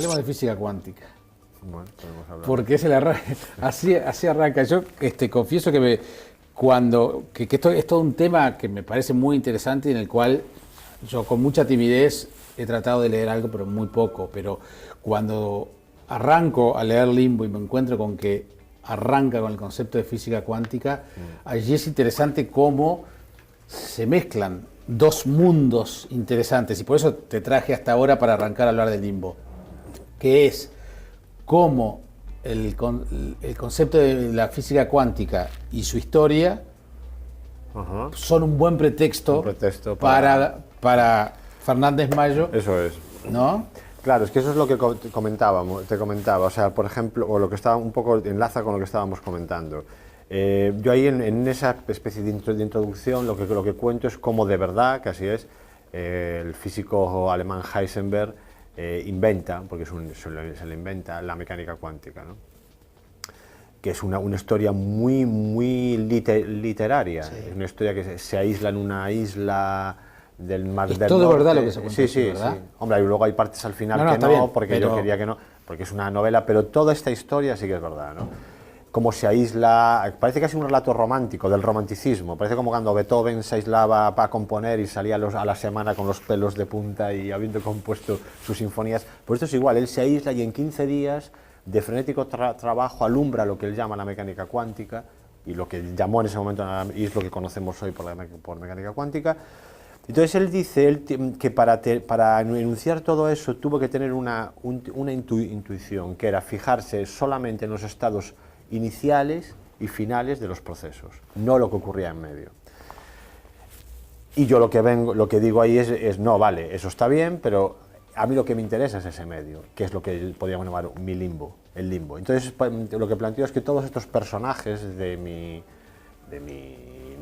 hablemos de física cuántica. Bueno, podemos hablar. Porque es así arranca. Yo confieso que esto es todo un tema que me parece muy interesante y en el cual yo con mucha timidez he tratado de leer algo, pero muy poco. Pero cuando arranco a leer Limbo y me encuentro con que arranca con el concepto de física cuántica, allí es interesante cómo se mezclan dos mundos interesantes. Y por eso te traje hasta ahora para arrancar a hablar del Limbo, que es cómo el concepto de la física cuántica y su historia son un buen pretexto, para Fernández Mayo. Eso es. ¿No? Claro, es que eso es lo que te comentaba, o sea, por ejemplo, o lo que estaba un poco enlaza con lo que estábamos comentando. Yo ahí en esa especie de introducción lo que cuento es cómo de verdad, que así es, el físico alemán Heisenberg inventa, porque se le inventa, la mecánica cuántica, ¿no? Que es una historia muy literaria, sí. Es una historia que se aísla en una isla del Mar del Norte. Es todo verdad lo que se cuenta. Sí, ¿verdad? sí. Hombre, y luego hay partes al final que no, bien, porque yo quería que no, porque es una novela, pero toda esta historia sí que es verdad, ¿no? Cómo se aísla, parece casi un relato romántico, del romanticismo, parece como cuando Beethoven se aislaba para componer y salía a la semana con los pelos de punta y habiendo compuesto sus sinfonías. Pues esto es igual, él se aísla y en 15 días de frenético trabajo alumbra lo que él llama la mecánica cuántica, y lo que llamó en ese momento, y es lo que conocemos hoy por mecánica cuántica. Entonces él dice que para enunciar todo eso tuvo que tener una intuición, que era fijarse solamente en los estados iniciales y finales de los procesos, no lo que ocurría en medio. Y yo lo que digo ahí es no, vale, eso está bien, pero a mí lo que me interesa es ese medio, que es lo que podríamos llamar mi limbo, el limbo. Entonces lo que planteo es que todos estos personajes de mi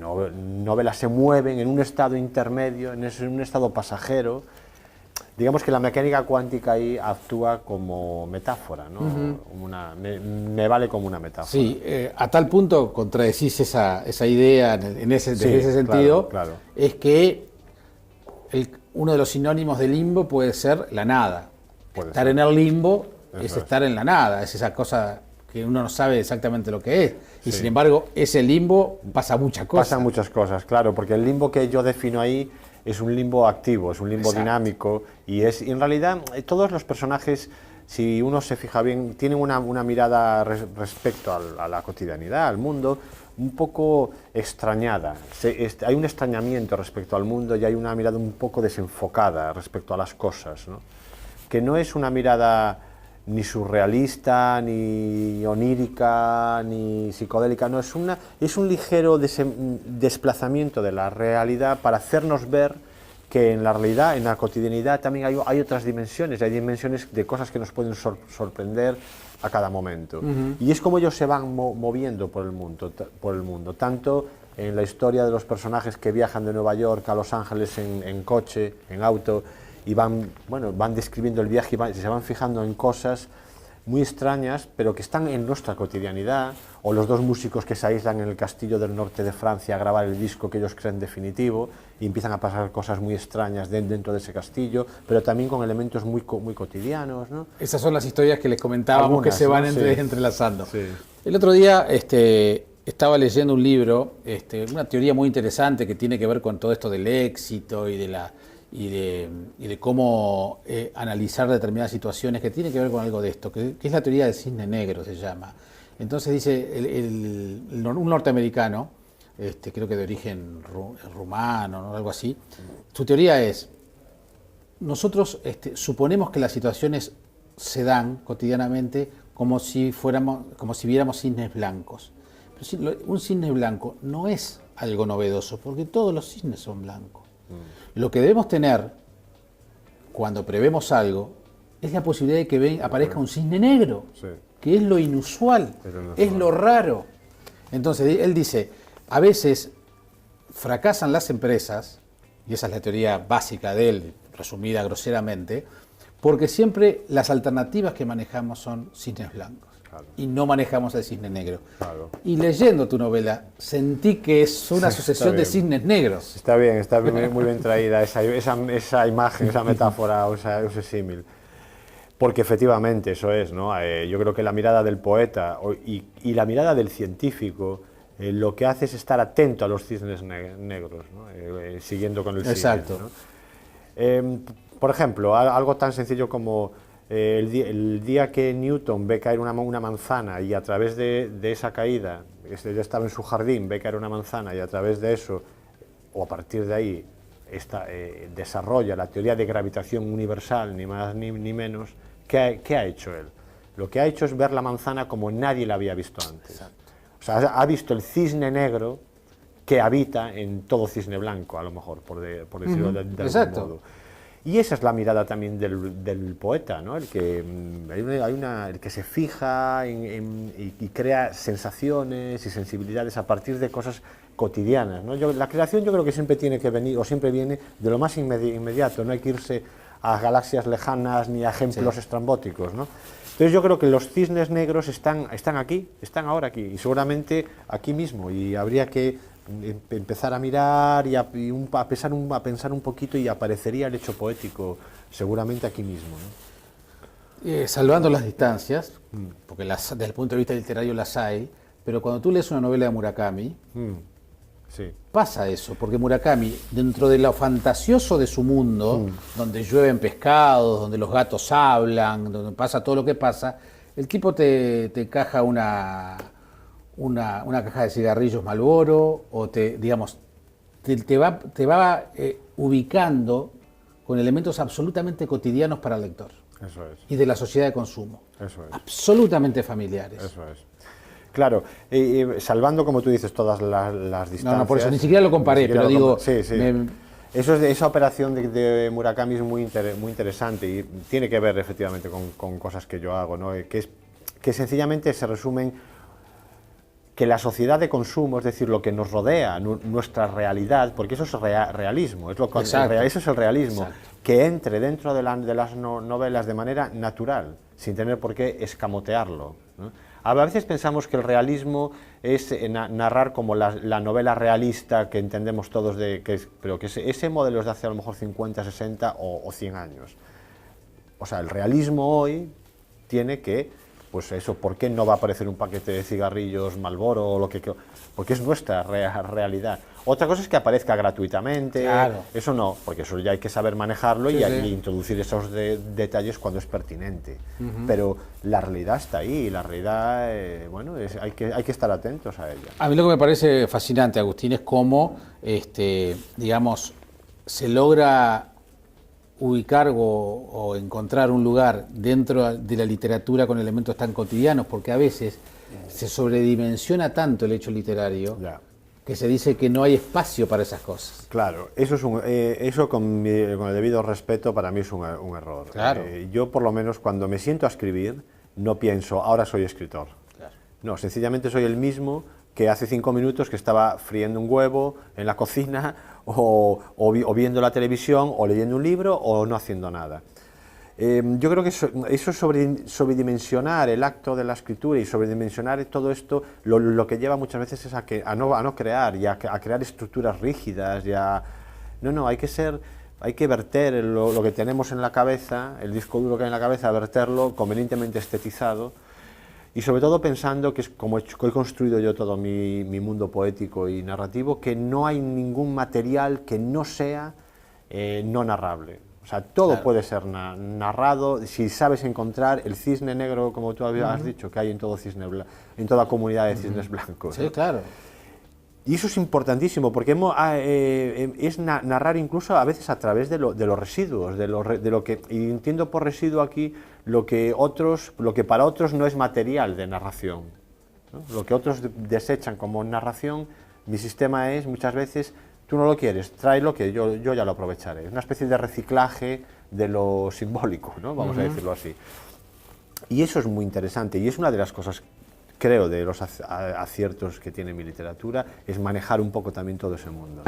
novela se mueven en un estado intermedio, en un estado pasajero. Digamos que la mecánica cuántica ahí actúa como metáfora, ¿no? Me vale como una metáfora. Sí, a tal punto contradecís esa idea desde ese sentido, claro. Es que uno de los sinónimos de limbo puede ser la nada. Estar en el limbo es estar en la nada, es esa cosa que uno no sabe exactamente lo que es. Y sin embargo, ese limbo pasa muchas cosas. Pasan muchas cosas, claro, porque el limbo que yo defino ahí es un limbo activo, es un limbo dinámico, y en realidad todos los personajes, si uno se fija bien, tienen una mirada respecto a la cotidianidad, al mundo, un poco extrañada. Hay un extrañamiento respecto al mundo y hay una mirada un poco desenfocada respecto a las cosas, ¿no? Que no es una mirada ni surrealista, ni onírica, ni psicodélica, no, es un ligero desplazamiento de la realidad para hacernos ver que en la realidad, en la cotidianidad, también hay otras dimensiones, hay dimensiones de cosas que nos pueden sorprender a cada momento. Y es como ellos se van moviendo por el mundo, tanto en la historia de los personajes que viajan de Nueva York a Los Ángeles en coche, en auto, y van describiendo el viaje y se van fijando en cosas muy extrañas, pero que están en nuestra cotidianidad, o los dos músicos que se aíslan en el castillo del norte de Francia a grabar el disco que ellos creen definitivo, y empiezan a pasar cosas muy extrañas dentro de ese castillo, pero también con elementos muy cotidianos, ¿no? Esas son las historias que les comentábamos. Algunas, que se van entrelazando. Sí. El otro día estaba leyendo un libro, una teoría muy interesante que tiene que ver con todo esto del éxito y de cómo analizar determinadas situaciones, que tiene que ver con algo de esto, que es la teoría del cisne negro, se llama. Entonces dice un norteamericano, creo que de origen rumano, ¿no? Algo así, su teoría es: nosotros suponemos que las situaciones se dan cotidianamente como si viéramos cisnes blancos. Pero un cisne blanco no es algo novedoso, porque todos los cisnes son blancos. Lo que debemos tener cuando prevemos algo es la posibilidad de que aparezca un cisne negro, que es lo inusual, es lo raro. Entonces él dice, a veces fracasan las empresas, y esa es la teoría básica de él, resumida groseramente, porque siempre las alternativas que manejamos son cisnes blancos. Claro. Y no manejamos el cisne negro. Claro. Y leyendo tu novela, sentí que es una sucesión de cisnes negros. Está muy bien traída esa imagen, esa metáfora, ese símil. Porque efectivamente eso es, ¿no? Yo creo que la mirada del poeta y la mirada del científico lo que hace es estar atento a los cisnes negros, ¿no? Siguiendo con el siguiente, Exacto. ¿no? Por ejemplo, algo tan sencillo como el día que Newton ve caer una manzana y a través de esa caída, ya estaba en su jardín, ve caer una manzana y a través de eso, o a partir de ahí, desarrolla la teoría de gravitación universal, ni más ni menos. ¿Qué ha hecho él? Lo que ha hecho es ver la manzana como nadie la había visto antes. Exacto. O sea, ha visto el cisne negro que habita en todo cisne blanco, a lo mejor, por decirlo de algún modo. Y esa es la mirada también del poeta, ¿no? El que se fija y crea sensaciones y sensibilidades a partir de cosas cotidianas, ¿no? La creación yo creo que siempre tiene que venir, o siempre viene de lo más inmediato, no hay que irse a galaxias lejanas ni a ejemplos estrambóticos, ¿no? Entonces yo creo que los cisnes negros están aquí, están ahora aquí, y seguramente aquí mismo, y habría que empezar a mirar y a pensar un poquito, y aparecería el hecho poético seguramente aquí mismo, ¿no? Salvando las distancias, porque desde el punto de vista literario las hay, pero cuando tú lees una novela de Murakami, sí, pasa eso, porque Murakami, dentro de lo fantasioso de su mundo, donde llueven pescados, donde los gatos hablan, donde pasa todo lo que pasa, el tipo te encaja una caja de cigarrillos Marlboro, o te va ubicando con elementos absolutamente cotidianos para el lector. Eso es. Y de la sociedad de consumo. Eso es. Absolutamente familiares. Eso es. Claro, salvando, como tú dices, todas las distancias. No, por eso ni siquiera lo comparé, pero digo... Sí. Esa operación de Murakami es muy interesante y tiene que ver efectivamente con cosas que yo hago, ¿no? Que sencillamente se resumen que la sociedad de consumo, es decir, lo que nos rodea, nuestra realidad, porque eso es realismo, eso es el realismo, exacto, que entre dentro de las novelas de manera natural, sin tener por qué escamotearlo, ¿no? A veces pensamos que el realismo es narrar como la novela realista que entendemos todos, pero que ese modelo es de hace a lo mejor 50, 60 o 100 años. O sea, el realismo hoy tiene que, pues eso, ¿por qué no va a aparecer un paquete de cigarrillos Marlboro o lo que? Porque es nuestra realidad. Otra cosa es que aparezca gratuitamente, claro, eso no, porque eso ya hay que saber manejarlo y introducir esos detalles cuando es pertinente. Pero la realidad está ahí, y la realidad, bueno, hay que estar atentos a ella. A mí lo que me parece fascinante, Agustín, es cómo, digamos, se logra ubicar o encontrar un lugar dentro de la literatura con elementos tan cotidianos, porque a veces se sobredimensiona tanto el hecho literario, que se dice que no hay espacio para esas cosas. Claro, eso con el debido respeto para mí es un error. Claro. Yo por lo menos cuando me siento a escribir no pienso, ahora soy escritor. Claro. No, sencillamente soy el mismo que hace 5 minutos que estaba friendo un huevo en la cocina o viendo la televisión o leyendo un libro o no haciendo nada. Yo creo que eso sobredimensionar el acto de la escritura y sobredimensionar todo esto, lo que lleva muchas veces es a no crear y a crear estructuras rígidas. No, hay que verter lo que tenemos en la cabeza, el disco duro que hay en la cabeza, verterlo convenientemente estetizado, y sobre todo pensando que es como he construido yo todo mi mundo poético y narrativo, que no hay ningún material que no sea no narrable. O sea, todo puede ser narrado si sabes encontrar el cisne negro, como tú has dicho, que hay en todo en toda comunidad de cisnes blancos. Sí, claro. Y eso es importantísimo, porque es narrar incluso a veces a través de los residuos, de lo que, y entiendo por residuo aquí lo que para otros no es material de narración, ¿no? Lo que otros desechan como narración, mi sistema es muchas veces, tú no lo quieres, tráelo que yo ya lo aprovecharé. Es una especie de reciclaje de lo simbólico, ¿no? Vamos a decirlo así. Y eso es muy interesante, y es una de las cosas, creo, de los aciertos que tiene mi literatura, es manejar un poco también todo ese mundo.